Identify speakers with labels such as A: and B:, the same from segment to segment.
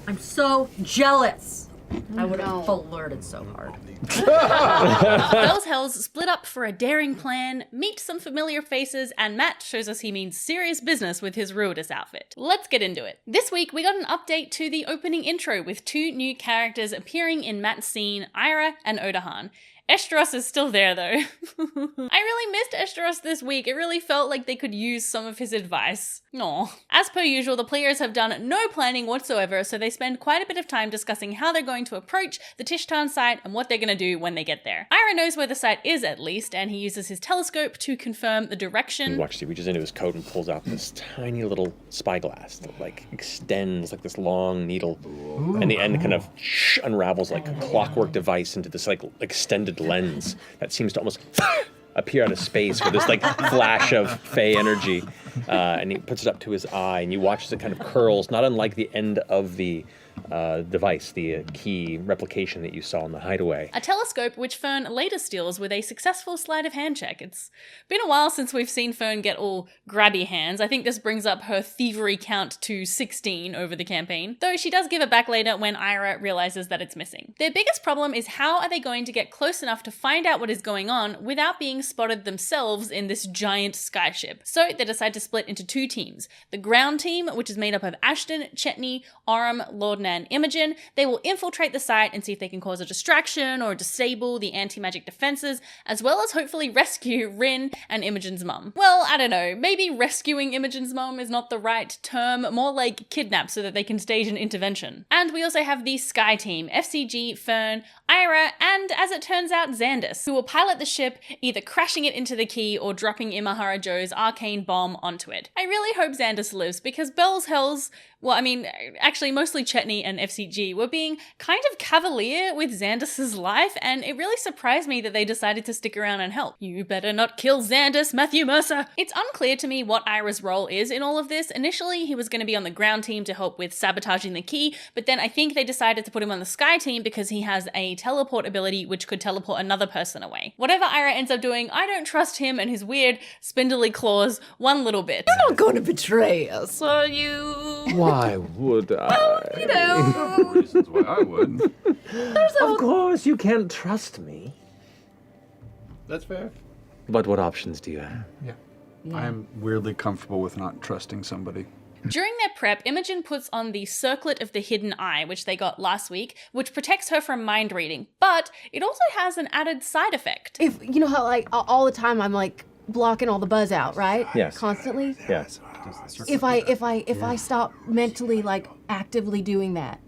A: I'm so jealous. I would have flirted so hard.
B: Bells Hells split up for a daring plan, meet some familiar faces, and Matt shows us he means serious business with his Ruidus outfit. Let's get into it. This week we got an update to the opening intro with 2 new characters appearing in Matt's scene, Ira and Odahan. Esteros is still there though. I really missed Esteros this week. It really felt like they could use some of his advice. Aw. As per usual, the players have done no planning whatsoever, so they spend quite a bit of time discussing how they're going to approach the Tishtan site and what they're going to do when they get there. Ira knows where the site is at least, and he uses his telescope to confirm the direction.
C: Watch, he reaches into his coat and pulls out this tiny little spyglass that like extends like this long needle.
D: Ooh,
C: and the end kind of unravels like a clockwork device into this like extended lens that seems to almost appear out of space with this like flash of fey energy, and he puts it up to his eye, and you watch as it kind of curls, not unlike the end of the device, the key replication that you saw in the hideaway.
B: A telescope which Fearne later steals with a successful sleight of hand check. It's been a while since we've seen Fearne get all grabby hands. I think this brings up her thievery count to 16 over the campaign, though she does give it back later when Ira realizes that it's missing. Their biggest problem is how are they going to get close enough to find out what is going on without being spotted themselves in this giant skyship. So they decide to split into 2 teams. The ground team, which is made up of Ashton, Chetney, Aram, Lordna, and Imogen. They will infiltrate the site and see if they can cause a distraction or disable the anti-magic defenses, as well as hopefully rescue Rin and Imogen's mum. Well, I don't know, maybe rescuing Imogen's mum is not the right term, more like kidnap so that they can stage an intervention. And we also have the Sky team, FCG, Fearne, Ira, and as it turns out, Xandus, who will pilot the ship, either crashing it into the key or dropping Imahara Joe's arcane bomb onto it. I really hope Xandus lives because Bells Hells, well, I mean, actually mostly Chetney and FCG were being kind of cavalier with Xandus's life, and it really surprised me that they decided to stick around and help. You better not kill Xandus, Matthew Mercer! It's unclear to me what Ira's role is in all of this. Initially, he was going to be on the ground team to help with sabotaging the key, but then I think they decided to put him on the Sky team because he has a teleport ability which could teleport another person away. Whatever Ira ends up doing, I don't trust him and his weird spindly claws one little bit.
A: You're not going to betray us, are you?
C: Why would I?
A: Well, you know.
E: Reasons why I would.
C: Of course, you can't trust me.
E: That's fair.
C: But what options do you have?
E: Yeah. I'm weirdly comfortable with not trusting somebody.
B: During their prep, Imogen puts on the Circlet of the Hidden Eye, which they got last week, which protects her from mind reading, but it also has an added side effect.
F: If you know how like all the time I'm like blocking all the buzz out, right?
C: Yes.
F: Constantly.
C: Yes.
F: If I stop mentally like actively doing that,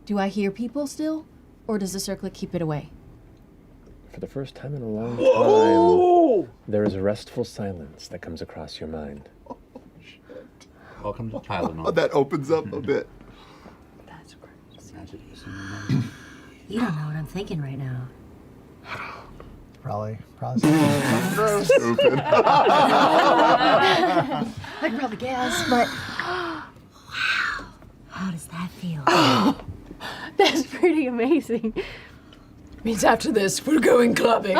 F: do I hear people still, or does the circlet keep it away?
C: For the first time in a long time, there is a restful silence that comes across your mind.
E: Welcome to Tylenol.
D: Oh, that opens up a bit.
A: That's crazy.
G: You don't know what I'm thinking right now.
H: Probably.
D: Stupid.
F: I can probably guess, but
G: How does that feel?
F: that's pretty amazing.
A: Means after this, we're going clubbing.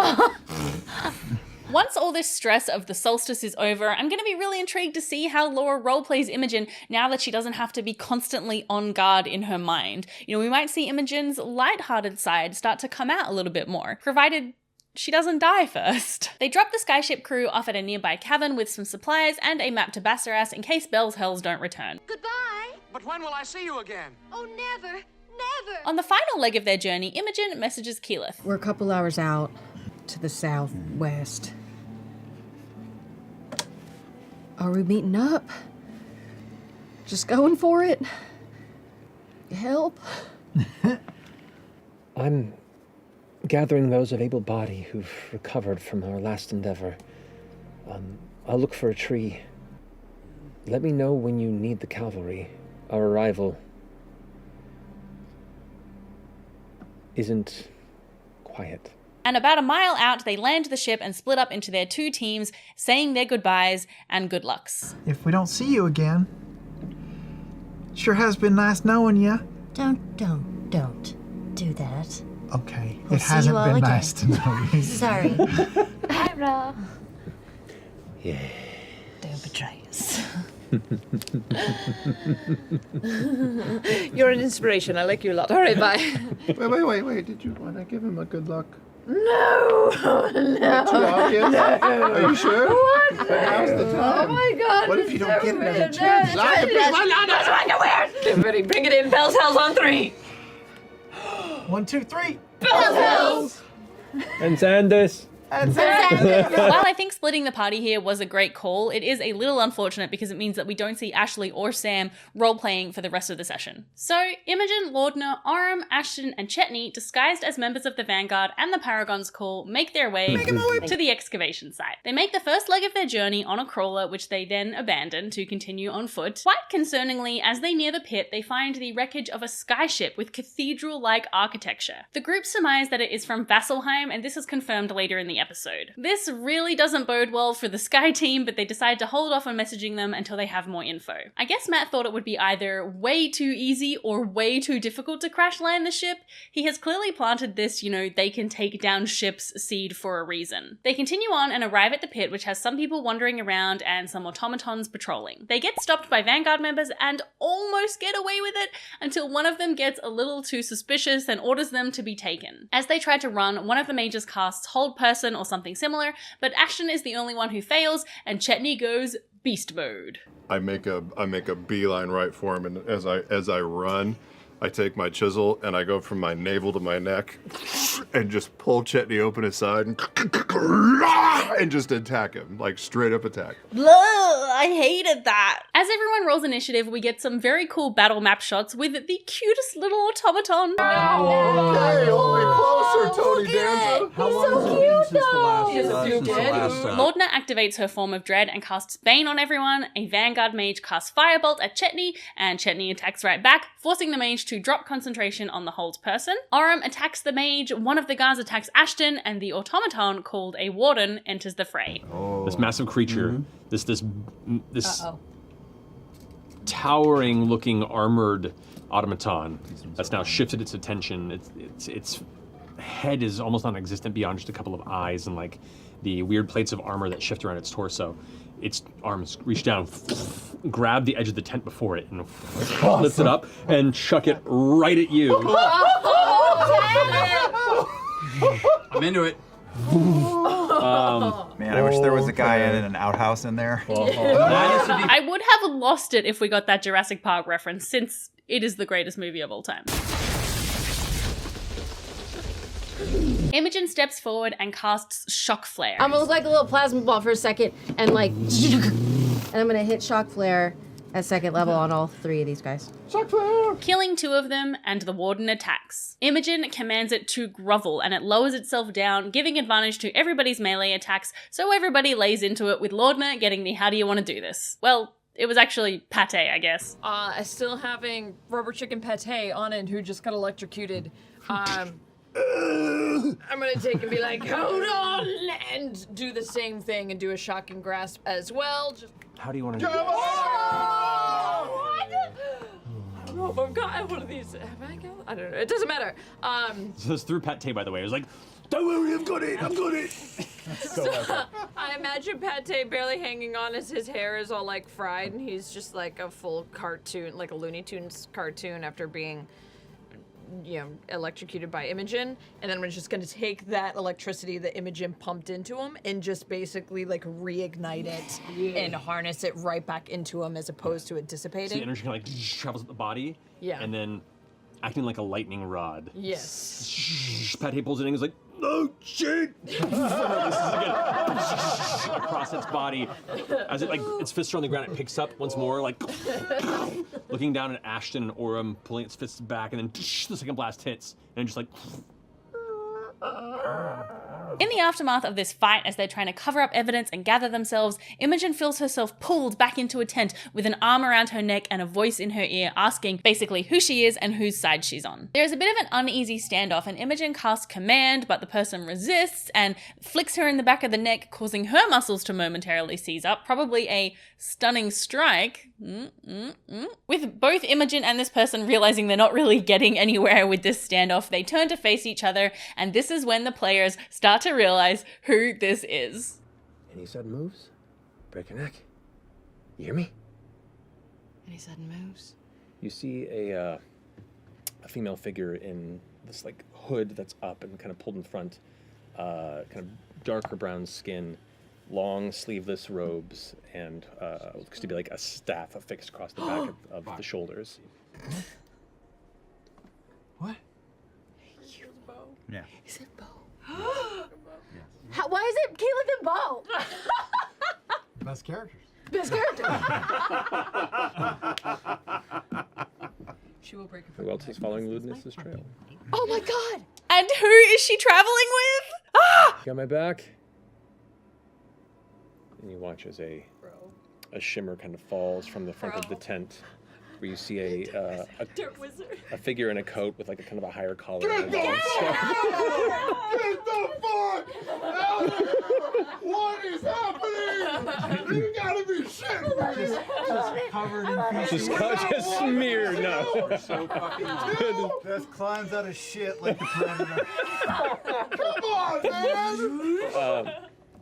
B: Once all this stress of the solstice is over, I'm going to be really intrigued to see how Laura roleplays Imogen now that she doesn't have to be constantly on guard in her mind. You know, we might see Imogen's lighthearted side start to come out a little bit more, provided she doesn't die first. They drop the skyship crew off at a nearby cavern with some supplies and a map to Bassaras in case Bells Hells don't return.
I: Goodbye.
J: But when will I see you again?
I: Oh, never, never.
B: On the final leg of their journey, Imogen messages Keyleth.
F: we're a couple hours out to the southwest. Are we meeting up? Just going for it? Help?
C: I'm gathering those of able body who've recovered from our last endeavor. I'll look for a tree. Let me know when you need the cavalry. Our arrival isn't quiet.
B: And about a mile out, they land the ship and split up into their 2 teams, saying their goodbyes and good lucks.
H: If we don't see you again, sure has been nice knowing you.
G: Don't do that.
H: Okay,
G: We'll
H: it
G: see
H: hasn't
G: you all
H: been
G: again.
H: nice to know you.
G: Sorry.
F: Bye, Rob.
C: Yeah.
A: Don't betray us.
J: You're an inspiration. I like you a lot. All right, bye.
D: Wait. Did you want to give him a good luck?
J: No.
D: Too obvious? Are you sure?
J: What?
D: But now's the time.
J: Oh my God.
D: What if you don't get another
J: weird.
D: chance?
J: That's fucking weird. Everybody, bring it in. Bells, hells on 3.
H: 1, 2, 3.
J: Bells.
C: And Sandus.
B: While I think splitting the party here was a great call, it is a little unfortunate because it means that we don't see Ashley or Sam role-playing for the rest of the session. So, Imogen, Laudner, Aurum, Ashton, and Chetney, disguised as members of the Vanguard and the Paragon's Call, make their way to the excavation site. They make the first leg of their journey on a crawler, which they then abandon to continue on foot. Quite concerningly, as they near the pit, they find the wreckage of a skyship with cathedral-like architecture. The group surmise that it is from Vasselheim, and this is confirmed later in the episode. This really doesn't bode well for the Sky team, but they decide to hold off on messaging them until they have more info. I guess Matt thought it would be either way too easy or way too difficult to crash land the ship. He has clearly planted this, they can take down ships seed for a reason. They continue on and arrive at the pit, which has some people wandering around and some automatons patrolling. They get stopped by Vanguard members and almost get away with it until one of them gets a little too suspicious and orders them to be taken. As they try to run, one of the mages casts Hold Person or something similar, but Ashton is the only one who fails, and Chetney goes beast mode.
D: I make a beeline right for him, and as I run, I take my chisel and I go from my navel to my neck and just pull Chetney open his side and just attack him, like straight up attack.
B: Blah, I hated that. As everyone rolls initiative, we get some very cool battle map shots with the cutest little automaton.
D: Okay, hold me closer, Tony Danza.
E: How long has it been since the last
B: Laudner activates her form of dread and casts Bane on everyone. A Vanguard mage casts Firebolt at Chetney, and Chetney attacks right back, forcing the mage to drop concentration on the Hold Person. Aurum attacks the mage, one of the guards attacks Ashton, and the automaton called a Warden enters the fray.
C: This massive creature, this towering looking armored automaton that's now shifted its attention. Its head is almost non-existent beyond just a couple of eyes and like the weird plates of armor that shift around its torso. Its arms reach down, grab the edge of the tent before it, and lift it up and chuck it right at you.
E: I'm into it.
H: Man, I wish there was a guy in an outhouse in there.
B: I would have lost it if we got that Jurassic Park reference, since it is the greatest movie of all time. Imogen steps forward and casts Shock Flare.
F: I'm gonna look like a little plasma ball for a second and and I'm gonna hit Shock Flare at second level on all 3 of these guys.
D: Shock flare!
B: Killing 2 of them, and the Warden attacks. Imogen commands it to grovel, and it lowers itself down, giving advantage to everybody's melee attacks, so everybody lays into it, with Laudner getting the how do you want to do this? Well, it was actually Pate, I guess.
A: Still having Rubber Chicken Pate on it, who just got electrocuted. I'm gonna take and be like, hold on, and do the same thing and do a shocking grasp as well. Just...
C: How do you want to do this?
A: Oh my god, one of these. I don't know. It doesn't matter.
C: So it's through Pate, by the way. It was like, don't worry, I've got it.
A: I imagine Pate barely hanging on as his hair is all like fried, and he's just like a full cartoon, like a Looney Tunes cartoon after being, electrocuted by Imogen, and then we're just gonna take that electricity that Imogen pumped into him and just basically like reignite it and harness it right back into him as opposed to it dissipating.
C: So the energy kind of like travels up the body, and then acting like a lightning rod.
A: Yes.
C: Pate pulls it in and is like, no shit! Across its body. As it its fists are on the ground, it picks up once more, looking down at Ashton and Aurum, pulling its fists back, and then the second blast hits, and just
B: In the aftermath of this fight, as they're trying to cover up evidence and gather themselves, Imogen feels herself pulled back into a tent with an arm around her neck and a voice in her ear asking basically who she is and whose side she's on. There's a bit of an uneasy standoff, and Imogen casts command, but the person resists and flicks her in the back of the neck, causing her muscles to momentarily seize up, probably a stunning strike. With both Imogen and this person realizing they're not really getting anywhere with this standoff, they turn to face each other, and this is when the players start to realize who this is.
C: Any sudden moves? Break your neck? You hear me?
F: Any sudden moves?
C: You see a female figure in this like hood that's up and kind of pulled in front, kind of darker brown skin, long sleeveless robes, and looks to be like a staff affixed across the back of the shoulders.
H: What?
E: Yeah.
F: Is it Bo? Why is it Caleb and Bo?
H: Best characters.
F: Best character.
A: She will break it.
C: Who else is following Ludinus's trail?
F: Oh my god!
B: And who is she traveling with? Ah!
C: Got my back. And you watch as a shimmer kind of falls from the front of the tent, where you see a figure in a coat with like a kind of a higher collar.
D: Get the fuck out of here! What is happening? You gotta be shitting me!
H: Just covered in feces.
C: Just smeared. No.
H: So fucking Best climbs out of shit like the predator.
D: Come on, man!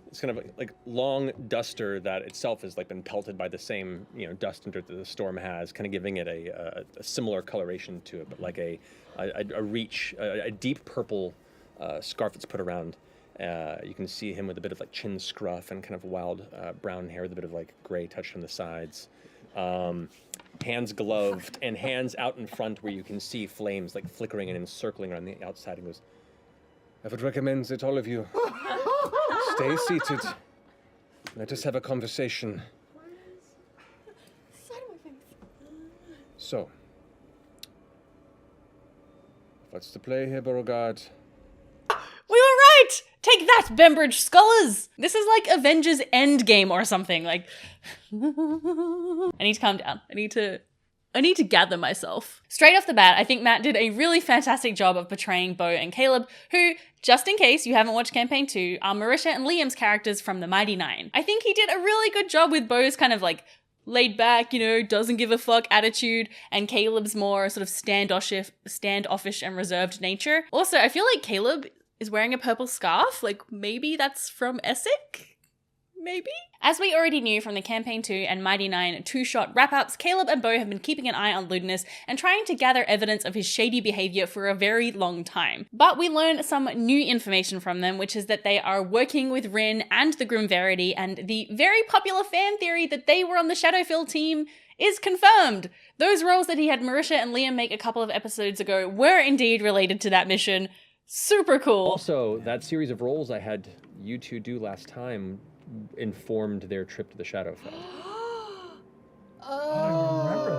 C: It's kind of like long duster that itself has like been pelted by the same dust under that the storm has, kind of giving it a similar coloration to it, but like a deep purple scarf that's put around. You can see him with a bit of like chin scruff and kind of wild brown hair with a bit of like gray touched on the sides. Hands gloved and hands out in front where you can see flames like flickering and encircling around the outside. And goes, I would recommend that all of you stay seated. Let us have a conversation. So, what's the play here, Beauregard?
B: We were right! Take that, Bembridge scholars! This is like Avengers Endgame or something. Like, I need to calm down. I need to gather myself. Straight off the bat, I think Matt did a really fantastic job of portraying Bo and Caleb, who, just in case you haven't watched Campaign 2, are Marisha and Liam's characters from the Mighty Nine. I think he did a really good job with Bo's kind of like laid back, doesn't give a fuck attitude, and Caleb's more sort of standoffish and reserved nature. Also, I feel like Caleb is wearing a purple scarf. Like, maybe that's from Essex? Maybe? As we already knew from the Campaign 2 and Mighty 9 two-shot wrap-ups, Caleb and Bo have been keeping an eye on Ludinus and trying to gather evidence of his shady behavior for a very long time. But we learn some new information from them, which is that they are working with Rin and the Grim Verity, and the very popular fan theory that they were on the Shadowfill team is confirmed. Those roles that he had Marisha and Liam make a couple of episodes ago were indeed related to that mission. Super cool.
C: Also, that series of roles I had you two do last time informed their trip to the Shadowfell.
H: I don't remember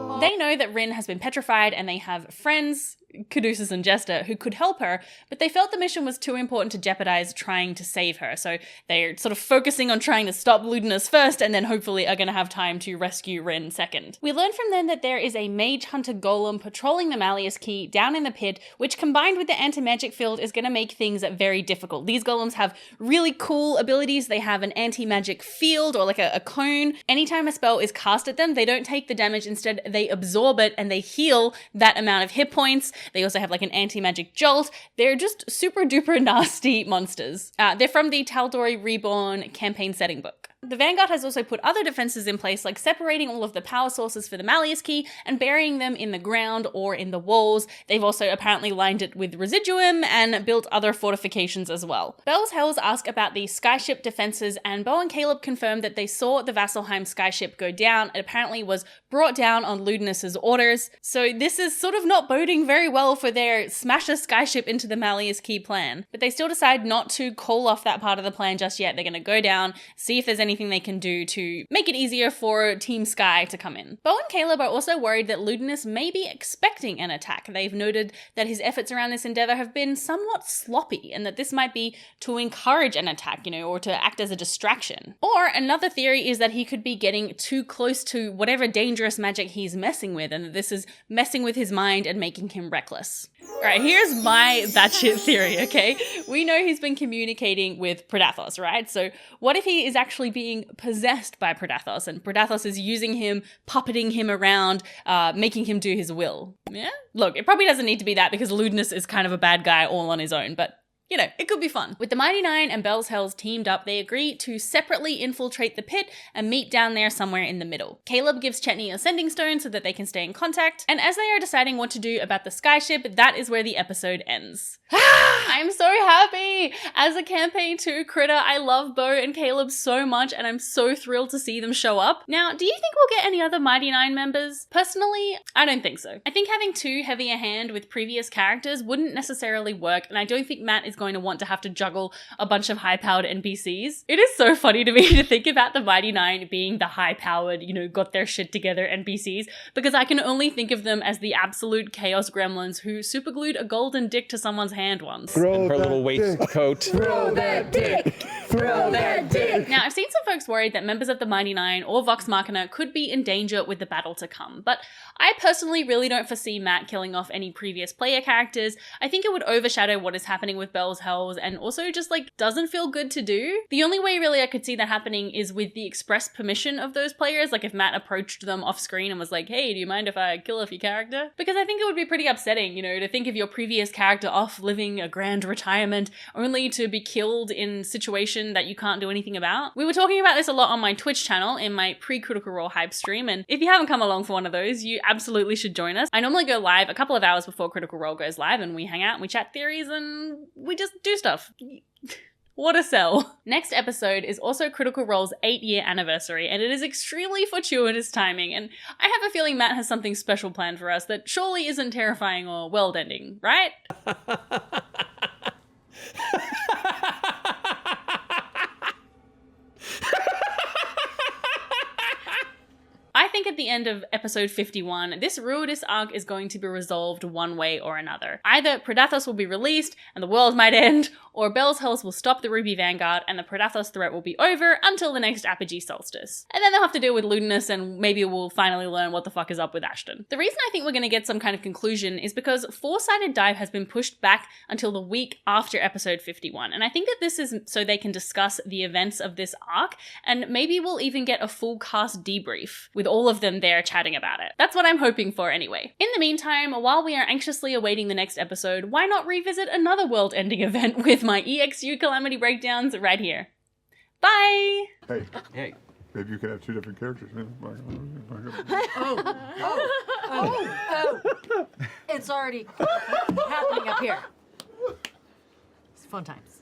H: that.
B: They know that Rin has been petrified and they have friends, Caduceus and Jester, who could help her, but they felt the mission was too important to jeopardize trying to save her, so they're sort of focusing on trying to stop Ludinus first and then hopefully are going to have time to rescue Rin second. We learn from them that there is a mage hunter golem patrolling the Malleus Key down in the pit, which combined with the anti-magic field is going to make things very difficult. These golems have really cool abilities. They have an anti-magic field or like a cone. Anytime a spell is cast at them, they don't take the damage, instead they absorb it and they heal that amount of hit points. They also have like an anti-magic jolt. They're just super duper nasty monsters. They're from the Tal'Dorei Reborn campaign setting book. The Vanguard has also put other defenses in place, like separating all of the power sources for the Malleus Key and burying them in the ground or in the walls. They've also apparently lined it with residuum and built other fortifications as well. Bell's Hells ask about the skyship defenses, and Bo and Caleb confirm that they saw the Vasselheim skyship go down. It apparently was brought down on Ludinus's orders. So this is sort of not boding very well for their smash a skyship into the Malleus Key plan. But they still decide not to call off that part of the plan just yet. They're going to go down, see if there's anything they can do to make it easier for Team Sky to come in. Bo and Caleb are also worried that Ludinus may be expecting an attack. They've noted that his efforts around this endeavor have been somewhat sloppy, and that this might be to encourage an attack, or to act as a distraction. Or another theory is that he could be getting too close to whatever dangerous magic he's messing with, and that this is messing with his mind and making him reckless. Alright, here's my batshit theory, okay? We know he's been communicating with Predathos, right? So what if he is actually being possessed by Predathos, and Predathos is using him, puppeting him around, making him do his will? Yeah? Look, it probably doesn't need to be that, because Ludinus is kind of a bad guy all on his own, but You know, it could be fun. With the Mighty Nine and Bell's Hells teamed up, they agree to separately infiltrate the pit and meet down there somewhere in the middle. Caleb gives Chetney a sending stone so that they can stay in contact, and as they are deciding what to do about the skyship, that is where the episode ends. I'm so happy! As a Campaign 2 critter, I love Bo and Caleb so much, and I'm so thrilled to see them show up. Now, do you think we'll get any other Mighty Nine members? Personally, I don't think so. I think having too heavy a hand with previous characters wouldn't necessarily work, and I don't think Matt is going to want to have to juggle a bunch of high-powered NPCs. It is so funny to me to think about the Mighty Nine being the high-powered, you know, got their shit together NPCs, because I can only think of them as the absolute chaos gremlins who superglued a golden dick to someone's hand once.
C: And her little waistcoat.
J: Throw that dick! Throw that dick!
B: Now, I've seen some folks worried that members of the Mighty Nine or Vox Machina could be in danger with the battle to come, but I personally really don't foresee Matt killing off any previous player characters. I think it would overshadow what is happening with Bell's Hells and also just like doesn't feel good to do. The only way really I could see that happening is with the express permission of those players, like if Matt approached them off screen and was like, hey, do you mind if I kill off your character? Because I think it would be pretty upsetting, you know, to think of your previous character off living a grand retirement only to be killed in a situation that you can't do anything about. We were talking about this a lot on my Twitch channel in my pre-Critical Role hype stream, and if you haven't come along for one of those, you absolutely should join us. I normally go live a couple of hours before Critical Role goes live, and we hang out and we chat theories and we just do stuff. What a sell. Next episode is also Critical Role's 8-year anniversary, and it is extremely fortuitous timing, and I have a feeling Matt has something special planned for us that surely isn't terrifying or world-ending, right? I think at the end of episode 51, this Ruidus arc is going to be resolved one way or another. Either Predathos will be released and the world might end, or Bell's Hells will stop the Ruby Vanguard and the Predathos threat will be over until the next apogee solstice. And then they'll have to deal with Ludinus and maybe we'll finally learn what the fuck is up with Ashton. The reason I think we're going to get some kind of conclusion is because Four-Sided Dive has been pushed back until the week after episode 51, and I think that this is so they can discuss the events of this arc, and maybe we'll even get a full cast debrief with all of them there chatting about it. That's what I'm hoping for anyway. In the meantime, while we are anxiously awaiting the next episode, why not revisit another world-ending event with my EXU Calamity breakdowns right here. Bye!
D: Hey. Maybe you could have two different characters.
G: It's already happening up here. It's fun times.